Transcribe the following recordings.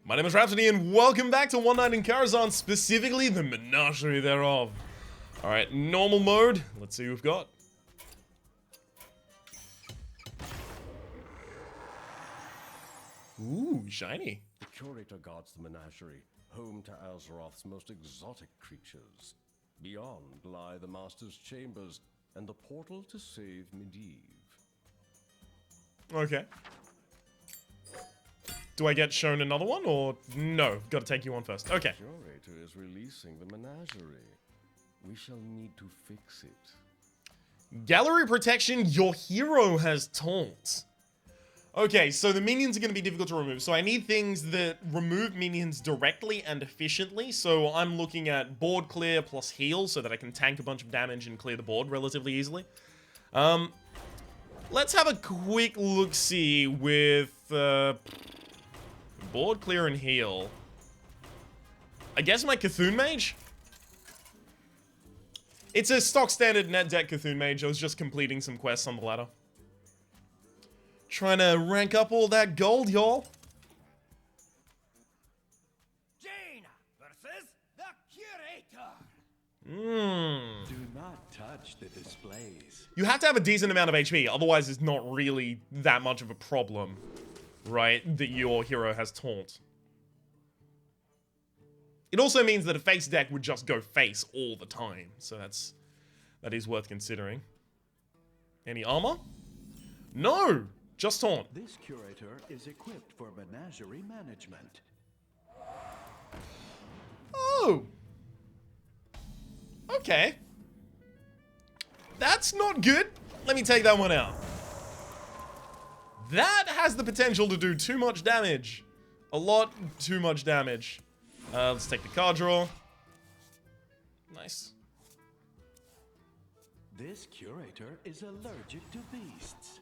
My name is Rhapsody and welcome back to One Night in Karazhan, specifically the Menagerie thereof. Alright, normal mode. Let's see who we've got. Ooh, shiny. The curator guards the Menagerie, home to Azeroth's most exotic creatures. Beyond lie the Master's chambers and the portal to save Medivh. Okay. Do I get shown another one, or no? Gotta take you on first. Okay. The curator is releasing the Menagerie. We shall need to fix it. Gallery protection, your hero has taunt. Okay, so the minions are going to be difficult to remove. So I need things that remove minions directly and efficiently. So I'm looking at board clear plus heal so that I can tank a bunch of damage and clear the board relatively easily. Let's have a quick look-see with board clear and heal. I guess my Cthulhu Mage? It's a stock standard net deck Cthulhu Mage. I was just completing some quests on the ladder. Trying to rank up all that gold, y'all. Jaina versus the curator. Do not touch the displays. You have to have a decent amount of HP, otherwise it's not really that much of a problem, right? That your hero has taunt. It also means that a face deck would just go face all the time, so that is worth considering. Any armor? No! Just taunt. This curator is equipped for menagerie management. Oh! Okay. That's not good. Let me take that one out. That has the potential to do too much damage. A lot too much damage. Let's take the card draw. Nice. This curator is allergic to beasts.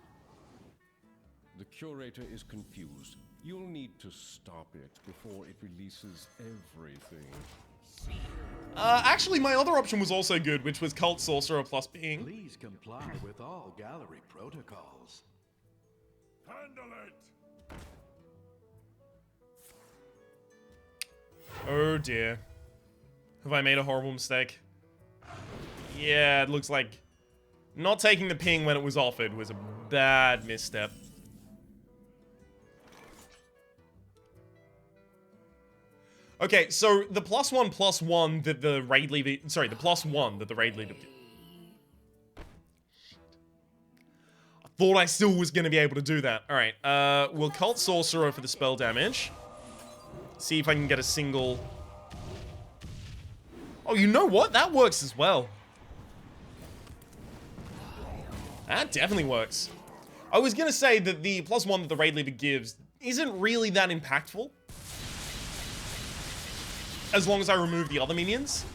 The curator is confused. You'll need to stop it before it releases everything. Actually, my other option was also good, which was Cult Sorcerer plus Being. Please comply with all gallery protocols. Handle it. Oh dear. Have I made a horrible mistake? Yeah, it looks like not taking the ping when it was offered was a bad misstep. Okay, so the +1/+1 that the raid leader, sorry, the +1 that the raid leader did. I thought I still was going to be able to do that. All right, we'll Cult Sorcerer for the spell damage. See if I can get a single. Oh, you know what? That works as well. That definitely works. I was going to say that the +1 that the raid leader gives isn't really that impactful. As long as I remove the other minions.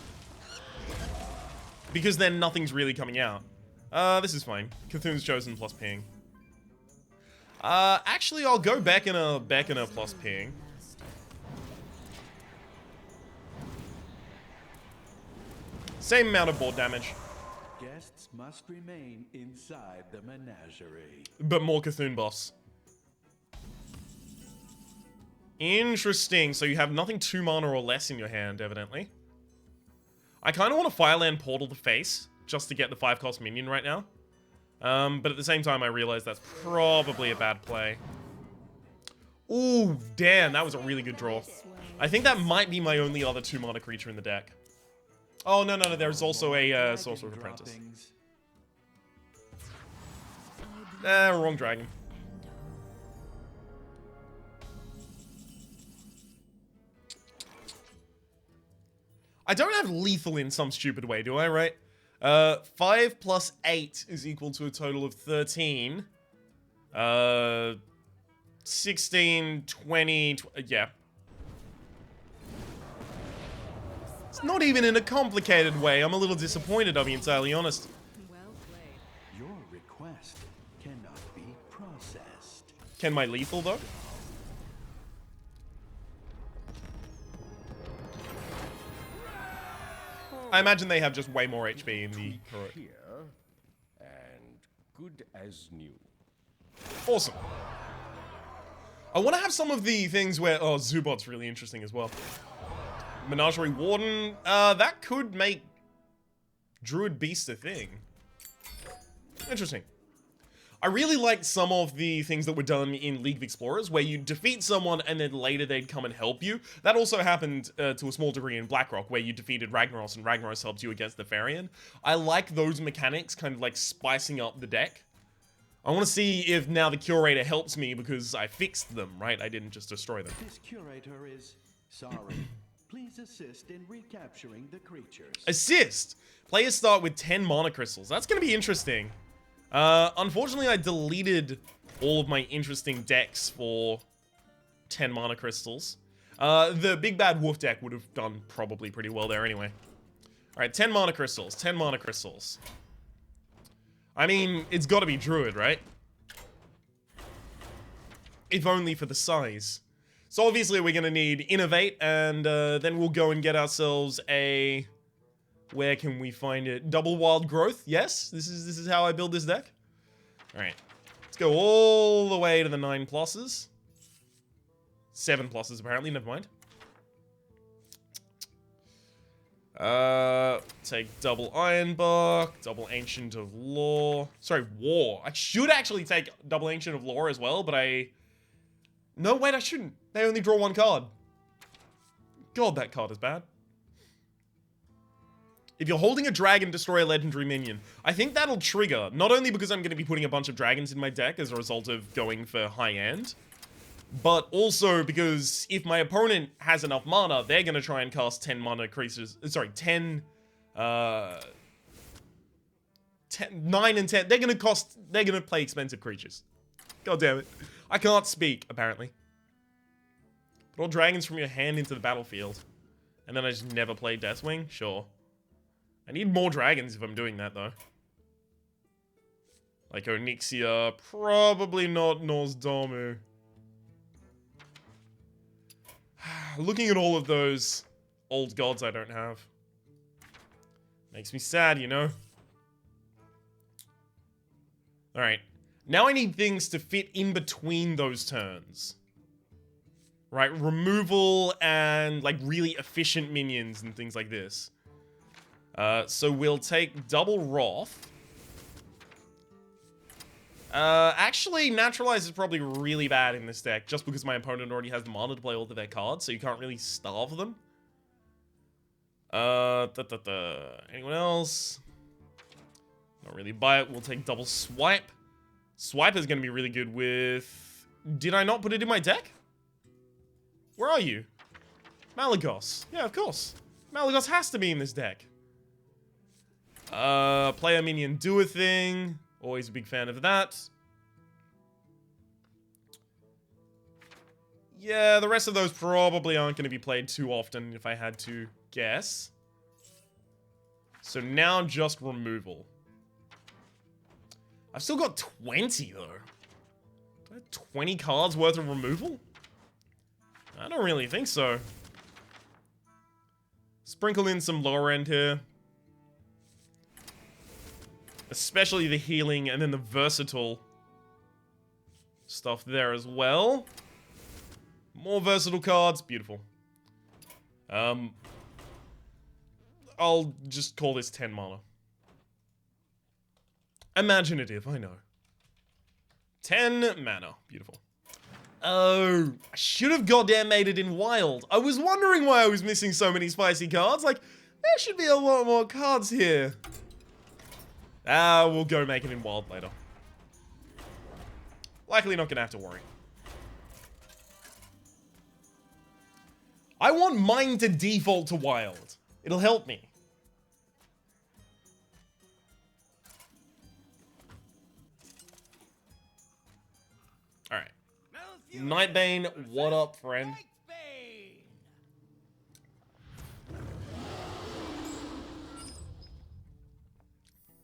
Because then nothing's really coming out. This is fine. Cthulhu's Chosen plus ping. Actually, I'll go Beckoner plus ping. Same amount of board damage. Guests must remain inside the menagerie. But more Cthulhu buffs. Interesting. So you have nothing 2 mana or less in your hand, evidently. I kind of want to Fireland Portal the face, just to get the 5-cost minion right now. But at the same time, I realize that's probably a bad play. Ooh, damn, that was a really good draw. I think that might be my only other 2 mana creature in the deck. Oh, no, there's also a Sorcerer's Apprentice. Wrong dragon. I don't have lethal in some stupid way, do I, right? 5 plus 8 is equal to a total of 13. 16, 20, yeah. It's not even in a complicated way. I'm a little disappointed, I'll be entirely honest. Well played. Your request cannot be processed. Can my lethal, though? I imagine they have just way more HP in the heroic. Here and good as new. Awesome. I want to have some of the things where... Oh, Zubot's really interesting as well. Menagerie Warden. That could make Druid Beast a thing. Interesting. I really liked some of the things that were done in League of Explorers, where you defeat someone and then later they'd come and help you. That also happened to a small degree in Blackrock, where you defeated Ragnaros and Ragnaros helped you against the Therian. I like those mechanics, kind of like spicing up the deck. I want to see if now the curator helps me because I fixed them, right? I didn't just destroy them. This curator is sorry. Please assist in recapturing the creatures. Assist! Players start with 10 mana crystals. That's going to be interesting. Unfortunately, I deleted all of my interesting decks for 10 mana crystals. The Big Bad Wolf deck would have done probably pretty well there anyway. Alright, 10 mana crystals. 10 mana crystals. I mean, it's got to be Druid, right? If only for the size. So obviously we're going to need Innovate, and then we'll go and get ourselves a... Where can we find it? Double Wild Growth. Yes, this is how I build this deck. All right, let's go all the way to the 9 pluses. 7 pluses apparently. Never mind. Take double Ironbark, double Ancient of Lore. Sorry, War. I should actually take double Ancient of Lore as well, but no, wait, I shouldn't. They only draw 1 card. God, that card is bad. If you're holding a dragon, destroy a legendary minion. I think that'll trigger, not only because I'm going to be putting a bunch of dragons in my deck as a result of going for high-end, but also because if my opponent has enough mana, they're going to try and cast 10 mana creatures. Sorry, 10... 9 and 10. They're going to play expensive creatures. God damn it. I can't speak, apparently. Put all dragons from your hand into the battlefield. And then I just never play Deathwing? Sure. I need more dragons if I'm doing that, though. Like Onyxia, probably not Nozdormu. Looking at all of those old gods I don't have. Makes me sad, you know? Alright. Now I need things to fit in between those turns. Right? Removal and, like, really efficient minions and things like this. So we'll take double Wrath. Actually, Naturalize is probably really bad in this deck, just because my opponent already has the mana to play all of their cards, so you can't really starve them. Anyone else? Not really buy it. We'll take double Swipe. Swipe is going to be really good with... Did I not put it in my deck? Where are you? Malagos. Yeah, of course. Malagos has to be in this deck. Play a minion, do a thing. Always a big fan of that. Yeah, the rest of those probably aren't going to be played too often if I had to guess. So now just removal. I've still got 20 though. Do I have 20 cards worth of removal? I don't really think so. Sprinkle in some lower end here. Especially the healing and then the versatile stuff there as well. More versatile cards. Beautiful. I'll just call this 10 mana. Imaginative, I know. 10 mana. Beautiful. Oh, I should have goddamn made it in Wild. I was wondering why I was missing so many spicy cards. Like, there should be a lot more cards here. We'll go make it in Wild later. Likely not gonna have to worry. I want mine to default to Wild. It'll help me. Alright. Nightbane, what up, friend?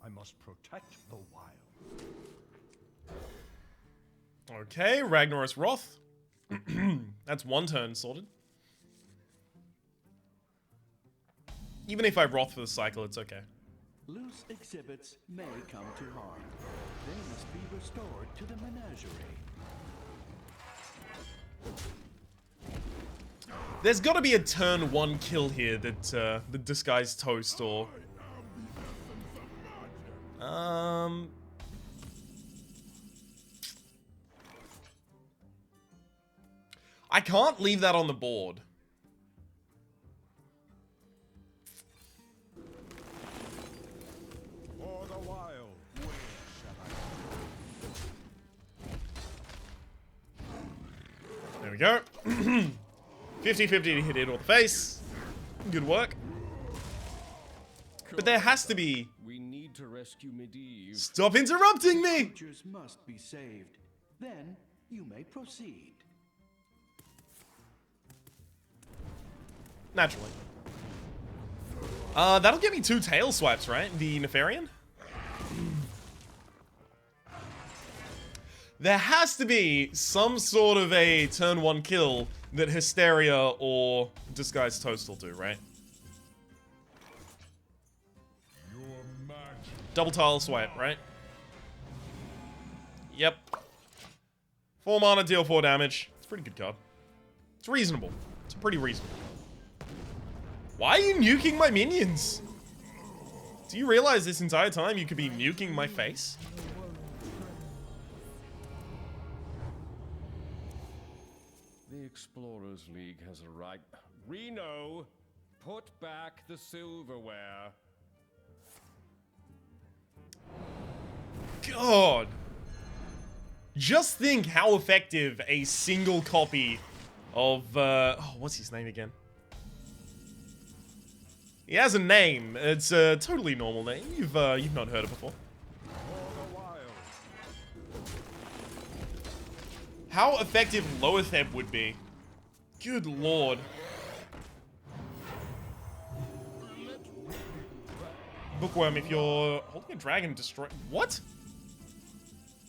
I must protect the wild. Okay, Ragnaros Wrath. That's one turn sorted. Even if I Wrath for the cycle, it's okay. Loose exhibits may come to harm. They must be restored to the menagerie. There's got to be a turn 1 kill here that the Disguised Toast or... I can't leave that on the board. For the wild, where shall I There we go. 50-50 to hit it or the face. Good work. But there has to be... We need to rescue Medivh. Stop interrupting me! Creatures must be saved. Then you may proceed. Naturally. That'll give me 2 tail swipes, right? The Nefarian? There has to be some sort of a turn 1 kill that Hysteria or Disguised Toast will do, right? Your magic. Double tile swipe, right? Yep. 4 mana, deal 4 damage. It's a pretty good card. It's reasonable. It's pretty reasonable. Why are you nuking my minions? Do you realize this entire time you could be nuking my face? The Explorers League has a right. Reno, put back the silverware. God. Just think how effective a single copy of, oh, what's his name again? He has a name. It's a totally normal name. You've not heard it before. For the wild. How effective Loatheb would be. Good lord. Bookworm, if you're holding a dragon, destroy... What?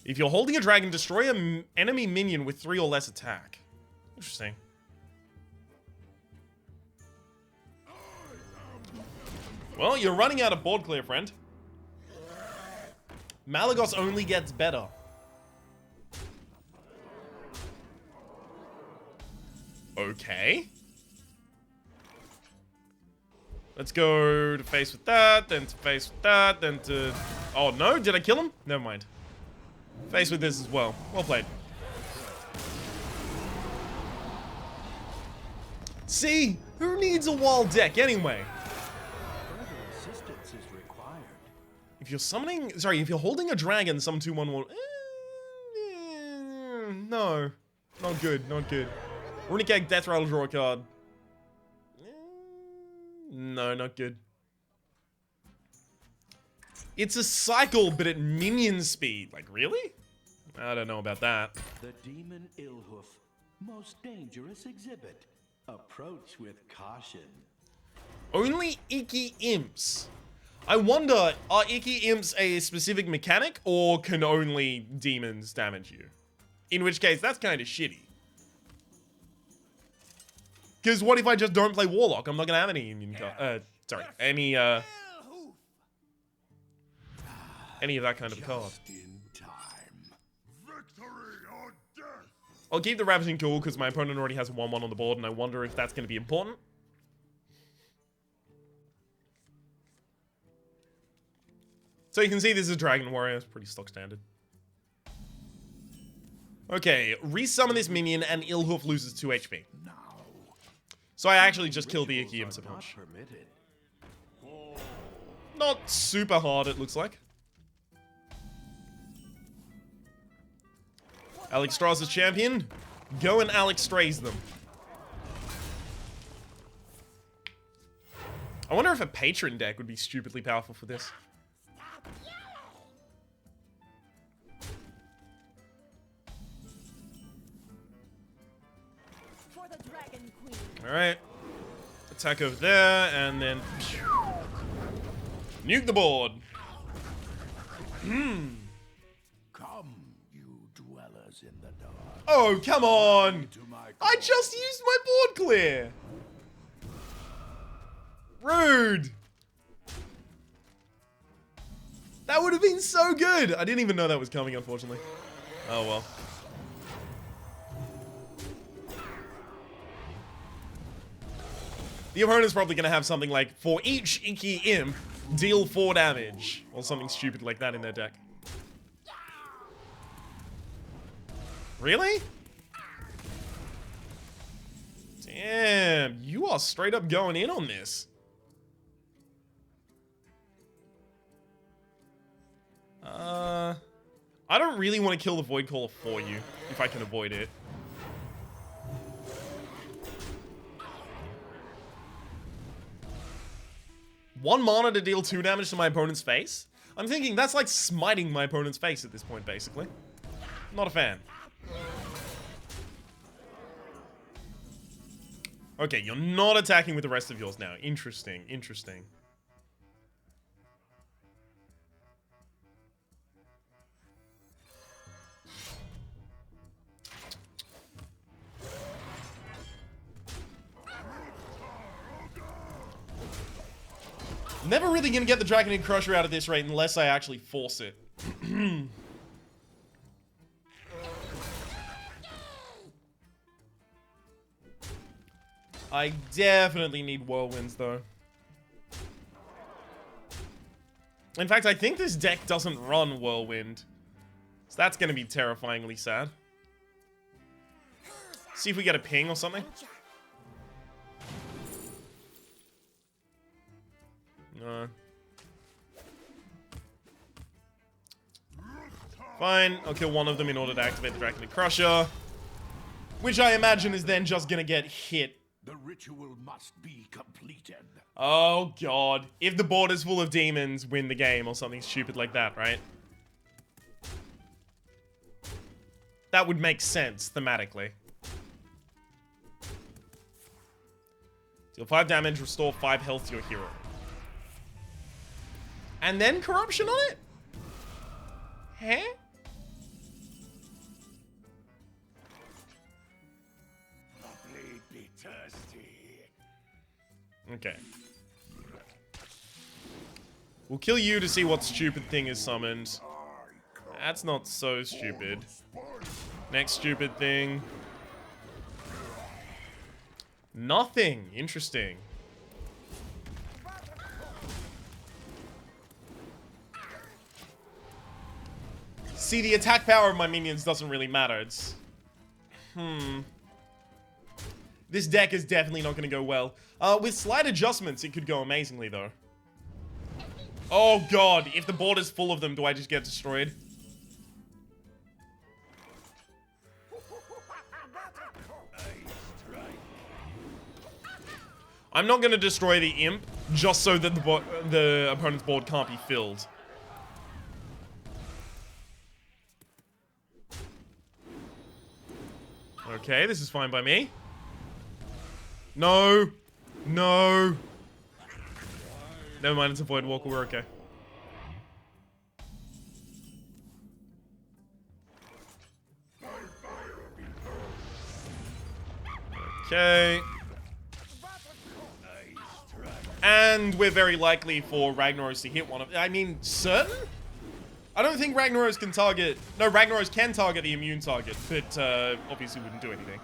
If you're holding a dragon, destroy an enemy minion with 3 or less attack. Interesting. Well, you're running out of board clear, friend. Malagos only gets better. Okay. Let's go to face with that, then to face with that, then to... Oh, no? Did I kill him? Never mind. Face with this as well. Well played. See? Who needs a wild deck anyway? Further assistance is required. If you're summoning... Sorry, if you're holding a dragon, summon 2/1/1... no. Not good, not good. Runic Egg, Death Rattle, draw a card. No, not good. It's a cycle, but at minion speed. Like, really? I don't know about that. The demon Illhoof, most dangerous exhibit. Approach with caution. Only Icky Imps. I wonder, are Icky Imps a specific mechanic, or can only demons damage you? In which case, that's kind of shitty. Because what if I just don't play Warlock? I'm not going to have any Indian card. Sorry, any of that kind of card. Just in time. Victory or death. I'll keep the Ravaging cool because my opponent already has a 1/1 on the board, and I wonder if that's going to be important. So you can see this is Dragon Warrior. It's pretty stock standard. Okay, resummon this minion, and Illhoof loses 2 HP. Now. So I actually just killed the Icky Imps a Rituals are bunch. not permitted. Not super hard, it looks like. Alex Strauss is champion. Go and Alex Strays them. I wonder if a patron deck would be stupidly powerful for this. For the Dragon Queen. Alright. Attack over there, and then... Nuke the board. Come, you dwellers in the dark. Oh, come on! To my I just used my board clear! Rude! That would have been so good! I didn't even know that was coming, unfortunately. Oh well. The opponent's probably going to have something like, for each Icky Imp, deal 4 damage. Or something stupid like that in their deck. Really? Damn, you are straight up going in on this. I don't really want to kill the Void Caller for you, if I can avoid it. One mana to deal 2 damage to my opponent's face? I'm thinking that's like smiting my opponent's face at this point, basically. Not a fan. Okay, you're not attacking with the rest of yours now. Interesting, interesting. Never really gonna get the Dragonid Crusher out of this rate unless I actually force it. I definitely need Whirlwinds, though. In fact, I think this deck doesn't run Whirlwind. So that's gonna be terrifyingly sad. See if we get a ping or something. No. Fine, I'll kill one of them in order to activate the Dragonid Crusher. Which I imagine is then just gonna get hit. The ritual must be completed. Oh god. If the board is full of demons, win the game or something stupid like that, right? That would make sense, thematically. Deal 5 damage, restore 5 health to your hero. And then corruption on it? Huh? Be thirsty. Okay. We'll kill you to see what stupid thing is summoned. That's not so stupid. Next stupid thing. Nothing. Interesting. See, the attack power of my minions doesn't really matter. It's... This deck is definitely not going to go well. With slight adjustments, it could go amazingly, though. Oh, God. If the board is full of them, do I just get destroyed? I'm not going to destroy the imp just so that the opponent's board can't be filled. Okay, this is fine by me. No. No. Never mind, it's a Void Walker, we're okay. Okay. And we're very likely for Ragnaros to hit one of... I mean, certain? I don't think Ragnaros can target... No, Ragnaros can target the immune target, but obviously wouldn't do anything.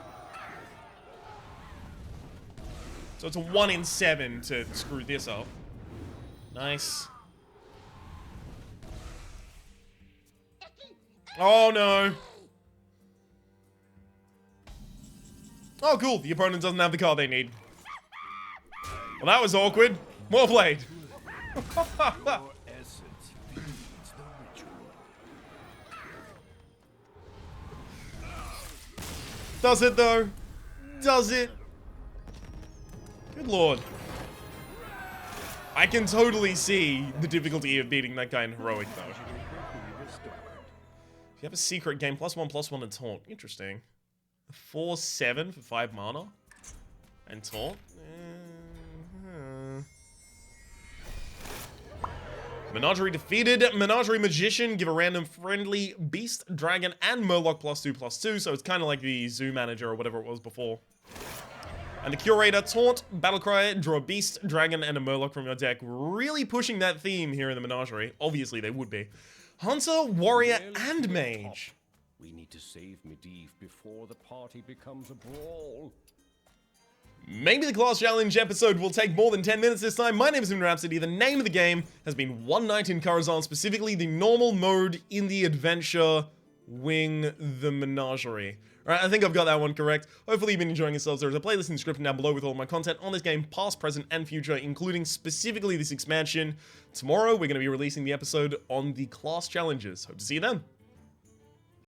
So it's a 1 in 7 to screw this up. Nice. Oh, no. Oh, cool. The opponent doesn't have the card they need. Well, that was awkward. Well played. Your essence feeds the ritual. Does it, though? Does it? Good lord. I can totally see the difficulty of beating that guy in Heroic, though. If you have a secret game, +1/+1 and Taunt. Interesting. 4/7 for 5 mana. And Taunt. Menagerie defeated. Menagerie Magician. Give a random friendly Beast, Dragon, and Murloc +2/+2. So it's kind of like the Zoo Manager or whatever it was before. And the Curator, Taunt, Battlecry, draw a Beast, Dragon, and a Murloc from your deck. Really pushing that theme here in the Menagerie. Obviously, they would be. Hunter, Warrior, and Mage. We need to save Medivh before the party becomes a brawl. Maybe the class challenge episode will take more than 10 minutes this time. My name is Rhapsody. The name of the game has been One Night in Karazhan, specifically the normal mode in the adventure wing, the Menagerie. Alright, I think I've got that one correct. Hopefully you've been enjoying yourselves. There is a playlist in the description down below with all my content on this game, past, present, and future, including specifically this expansion. Tomorrow, we're going to be releasing the episode on the class challenges. Hope to see you then.